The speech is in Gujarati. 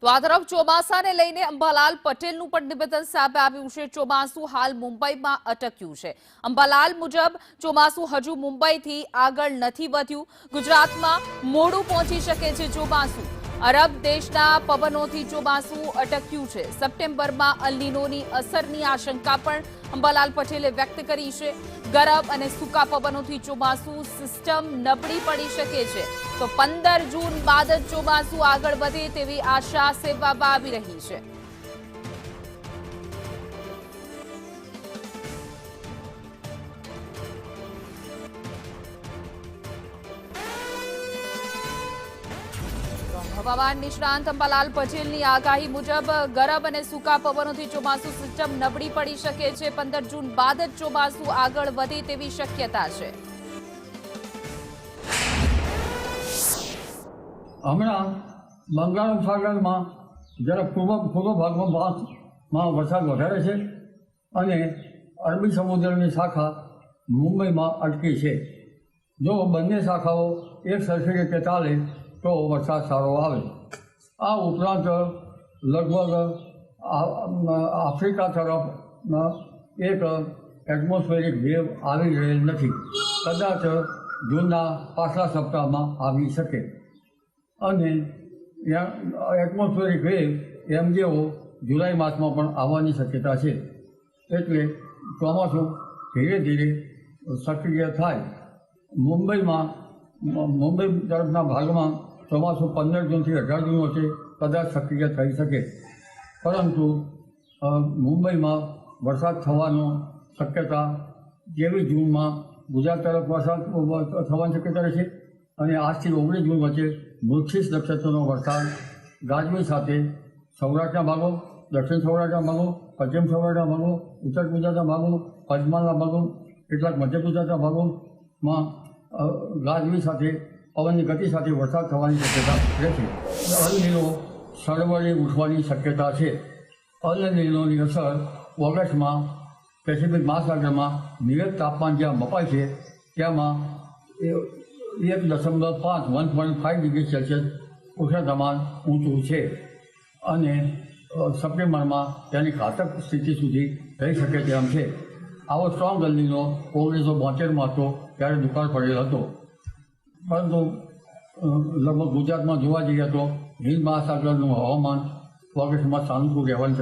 તો આ તરફ ચોમાસાને લઈને અંબાલાલ પટેલનું પણ નિવેદન સામે આવ્યું છે। ચોમાસું હાલ મુંબઈમાં અટક્યું છે। અંબાલાલ મુજબ ચોમાસું હજુ મુંબઈથી આગળ નથી વધ્યું। ગુજરાતમાં મોડું પહોંચી શકે છે ચોમાસું। અરબ દેશના પવનોથી ચોમાસું અટક્યું છે। સપ્ટેમ્બરમાં અલ નીનોની અસરની આશંકા પણ અંબાલાલ પટેલે વ્યક્ત કરી છે। ગરમ અને સૂકા પવનોથી ચોમાસું સિસ્ટમ નબળી પડી શકે છે। તો 15 જૂન બાદ જ ચોમાસું આગળ વધે તેવી આશા સેવવામાં આવી રહી છે। હવામાન નિષ્ણાંત અંબાલાલ પટેલની આગાહી મુજબ ગરમ અને સૂકા પવનોથી ચોમાસું સિસ્ટમ નબળી પડી શકે છે। 15 જૂન બાદ જ ચોમાસું આગળ વધે તેવી શક્યતા છે। હમણાં બંગાળ ઉપસાગરમાં જરા પૂર્વ ભાગમાં વરસાદ વધારે છે અને અરબી સમુદ્રની શાખા મુંબઈમાં અટકી છે। જો બંને શાખાઓ એક સરખી રીતે ચાલે તો વરસાદ સારો આવે। આ ઉપરાંત લગભગ આફ્રિકા તરફ એક એટમોસ્ફેરિક વેવ આવી રહેલ નથી, કદાચ જૂનના પાછલા સપ્તાહમાં આવી શકે અને એટમોસ્ફેરિક વેવ જેવો જુલાઈ માસમાં પણ આવવાની શક્યતા છે। એટલે ચોમાસું ધીરે ધીરે સક્રિય થાય। મુંબઈ તરફના ભાગમાં ચોમાસું 15 જૂનથી 18 જૂન વચ્ચે કદાચ સક્રિય થઈ શકે, પરંતુ મુંબઈમાં વરસાદ થવાની શક્યતા 23 જૂનમાં ગુજરાત તરફ વરસાદ થવાની શક્યતા રહેશે અને આજથી 19 જૂન વચ્ચે મૃગશીર્ષ નક્ષત્રનો વરસાદ ગાજવીજ સાથે સૌરાષ્ટ્રના ભાગો, દક્ષિણ સૌરાષ્ટ્રના ભાગો, પશ્ચિમ સૌરાષ્ટ્રના ભાગો, ઉત્તર ગુજરાતના ભાગો, પંચમહાલના ભાગો, કેટલાક મધ્ય ગુજરાતના ભાગોમાં ગાજવીજ સાથે પવનની ગતિ સાથે વરસાદ થવાની શક્યતા રહેશે। અલ નીનો સરવળી ઉઠવાની શક્યતા છે। અલ નીનોની અસર ઓગસ્ટમાં પેસિફિક મહાસાગરમાં નિયત તાપમાન જ્યાં મપાય છે તેમાં 1.5 ડિગ્રી સેલ્સિયસ ઉષ્ણતામાન ઊંચું છે અને સપ્ટેમ્બરમાં તેની ઘાતક સ્થિતિ સુધી થઈ શકે તેમ છે। આવો સ્ટ્રોંગ અલ નીનો 1972માં હતો ત્યારે દુકાળ પડેલ હતો, પરંતુ લગભગ ગુજરાતમાં જોવા જઈએ તો હિન્દ મહાસાગરનું હવામાન ઓગસ્ટમાં સાનુકૂળ રહેવાની